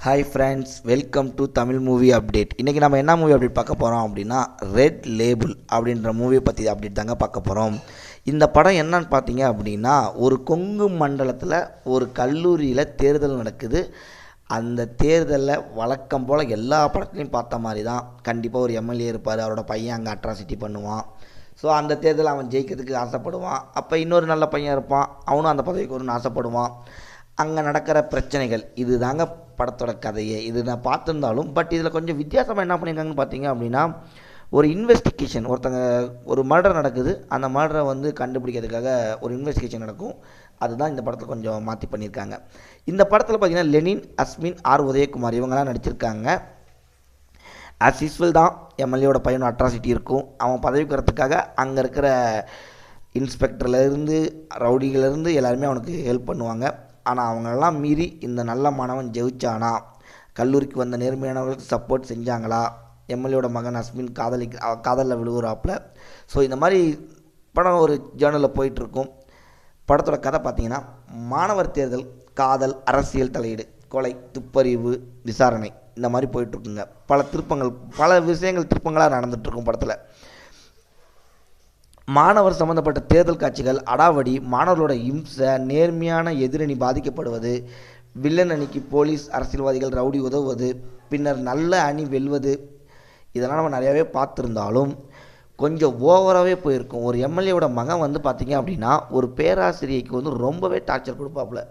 Hi friends, welcome to Tamil movie update. இன்றைக்கி நம்ம என்ன மூவி அப்டேட் பார்க்க போகிறோம் அப்படின்னா, ரெட் லேபிள் அப்படின்ற மூவியை பற்றி அப்டேட் தாங்க பார்க்க போகிறோம். இந்த படம் என்னன்னு பார்த்தீங்க அப்படின்னா, ஒரு கொங்கு மண்டலத்தில் ஒரு கல்லூரியில் தேர்தல் நடக்குது. அந்த தேர்தலில் வழக்கம் போல் எல்லா படத்துலையும் பார்த்த மாதிரி தான், கண்டிப்பாக ஒரு எம்எல்ஏ இருப்பார். அவரோட பையன் அங்கே அட்ராசிட்டி பண்ணுவான். ஸோ அந்த தேர்தலில் அவன் ஜெயிக்கிறதுக்கு ஆசைப்படுவான். அப்போ இன்னொரு நல்ல பையன் இருப்பான், அவனும் அந்த பதவிக்கு வரணும்னு ஆசைப்படுவான். அங்கே நடக்கிற பிரச்சனைகள் இது தாங்க படத்தோட கதையே. இது நான் பார்த்துருந்தாலும் இதில் கொஞ்சம் வித்தியாசமாக என்ன பண்ணியிருக்காங்கன்னு பார்த்தீங்க அப்படின்னா, ஒரு இன்வெஸ்டிகேஷன், ஒருத்தங்க ஒரு மர்டர் நடக்குது, அந்த மர்டரை வந்து கண்டுபிடிக்கிறதுக்காக ஒரு இன்வெஸ்டிகேஷன் நடக்கும். அதுதான் இந்த படத்தில் கொஞ்சம் மாற்றி பண்ணியிருக்காங்க. இந்த படத்தில் பார்த்தீங்கன்னா லெனின், அஸ்மின், ஆர் உதயகுமார் இவங்கெல்லாம் நடிச்சிருக்காங்க. ஆஸ் யூஸ்வல் தான், எம்எல்ஏவோட பையனும் அட்ராசிட்டி இருக்கும். அவன் பதவிக்கு வரத்துக்காக அங்கே இருக்கிற இன்ஸ்பெக்டர்லேருந்து ரவுடிகளிலேருந்து எல்லாருமே அவனுக்கு ஹெல்ப் பண்ணுவாங்க. ஆனால் அவங்களெல்லாம் மீறி இந்த நல்ல மாணவன் ஜெயிச்சானா, கல்லூரிக்கு வந்த நேர்மையானவர்களுக்கு சப்போர்ட் செஞ்சாங்களா, எம்எல்ஏவோட மகன் அஸ்மின் காதலில் விழுகுறாப்புல. ஸோ இந்த மாதிரி படம் ஒரு ஜேர்னலில் போயிட்டுருக்கும். படத்தோட கதை பார்த்திங்கன்னா, மாணவர் தேர்தல், காதல், அரசியல் தலையீடு, கொலை, துப்பறிவு, விசாரணை, இந்த மாதிரி போயிட்டுருக்குங்க. பல விஷயங்கள் திருப்பங்களாக நடந்துகிட்ருக்கும் படத்தில். மாணவர் சம்மந்தப்பட்ட தேர்தல் காட்சிகள், அடாவடி, மாணவர்களோட இம்சை, நேர்மையான எதிரணி பாதிக்கப்படுவது, வில்லன் அணிக்கு போலீஸ், அரசியல்வாதிகள், ரவுடி உதவுவது, பின்னர் நல்ல அணி வெல்வது, இதெல்லாம் நம்ம நிறையாவே பார்த்துருந்தாலும் கொஞ்சம் ஓவராகவே போயிருக்கும். ஒரு எம்எல்ஏவோட மகன் வந்து பார்த்திங்க அப்படின்னா, ஒரு பேராசிரியைக்கு வந்து ரொம்பவே டார்ச்சர் கொடுப்பாப்புல.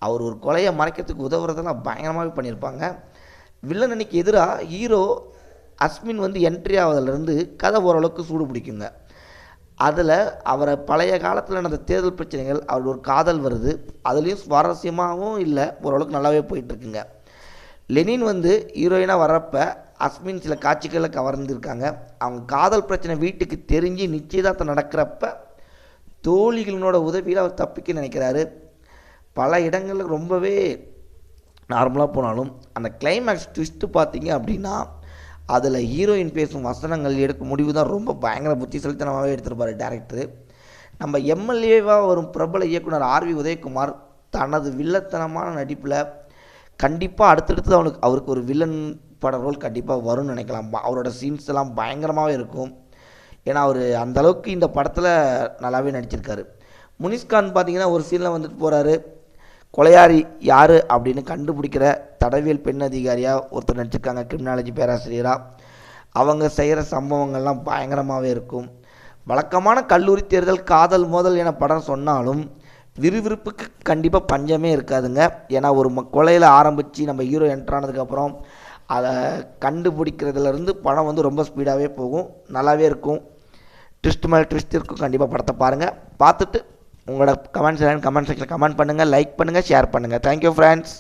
அவர் ஒரு கொலையை மறைக்கிறதுக்கு உதவுறதெல்லாம் பயங்கரமாகவே பண்ணியிருப்பாங்க. வில்லன் அணிக்கு எதிராக ஹீரோ அஸ்மின் வந்து என்ட்ரி ஆவதிலிருந்து கதை ஓரளவுக்கு சூடு பிடிக்குங்க. அதில் அவரை பழைய காலத்தில் நடந்த தேர்தல் பிரச்சனைகள், அவர் ஒரு காதல் வருது, அதுலேயும் சுவாரஸ்யமாகவும் இல்லை, ஓரளவுக்கு நல்லாவே போயிட்டுருக்குங்க. லெனின் வந்து ஹீரோயினாக வர்றப்ப அஸ்மின் சில காட்சிகளை கவர்ந்துருக்காங்க. அவங்க காதல் பிரச்சனை வீட்டுக்கு தெரிஞ்சு நிச்சயதார்த்தம் நடக்கிறப்ப தோழிகளோட உதவியில் அவர் தப்பிக்க நினைக்கிறாரு. பல இடங்களில் ரொம்பவே நார்மலாக போனாலும் அந்த கிளைமேக்ஸ் ட்விஸ்ட்டு பார்த்தீங்க அப்படின்னா, அதில் ஹீரோயின் பேசும் வசனங்கள், எடுக்கும் முடிவு தான் ரொம்ப பயங்கர புத்திசாலித்தனமாகவே எடுத்திருப்பார் டேரக்டரு. நம்ம எம்எல்ஏவாக வரும் பிரபல இயக்குனர் ஆர்வி உதயகுமார் தனது வில்லத்தனமான நடிப்பில் கண்டிப்பாக அடுத்தடுத்து அவருக்கு ஒரு வில்லன் பட ரோல் கண்டிப்பாக வரும்னு நினைக்கலாம். அவரோட சீன்ஸ் எல்லாம் பயங்கரமாகவே இருக்கும். ஏன்னா அவர் அந்தளவுக்கு இந்த படத்தில் நல்லாவே நடிச்சிருக்காரு. முனிஷ்கான் பார்த்திங்கன்னா ஒரு சீனில் வந்துட்டு போகிறாரு, கொலையாரி யார் அப்படின்னு கண்டுபிடிக்கிற தடவியல் பெண் அதிகாரியாக ஒருத்தர் நடிச்சிருக்காங்க, கிரிமினாலஜி பேராசிரியராக. அவங்க செய்கிற சம்பவங்கள்லாம் பயங்கரமாகவே இருக்கும். வழக்கமான கல்லூரி தேர்தல், காதல், மோதல் என படம் சொன்னாலும் விறுவிறுப்புக்கு கண்டிப்பாக பஞ்சமே இருக்காதுங்க. ஏன்னா ஒரு கொலையில் ஆரம்பித்து நம்ம ஹீரோ என்ட்ரானதுக்கப்புறம் அதை கண்டுபிடிக்கிறதுலேருந்து படம் வந்து ரொம்ப ஸ்பீடாகவே போகும், நல்லாவே இருக்கும். ட்விஸ்ட் மேலே ட்விஸ்ட் இருக்கும். கண்டிப்பாக படத்தை பாருங்கள். பார்த்துட்டு உங்களோட கமெண்ட் செக்ஷனில் கமெண்ட் பண்ணுங்கள், லைக் பண்ணுங்கள், ஷேர் பண்ணுங்கள். Thank you friends.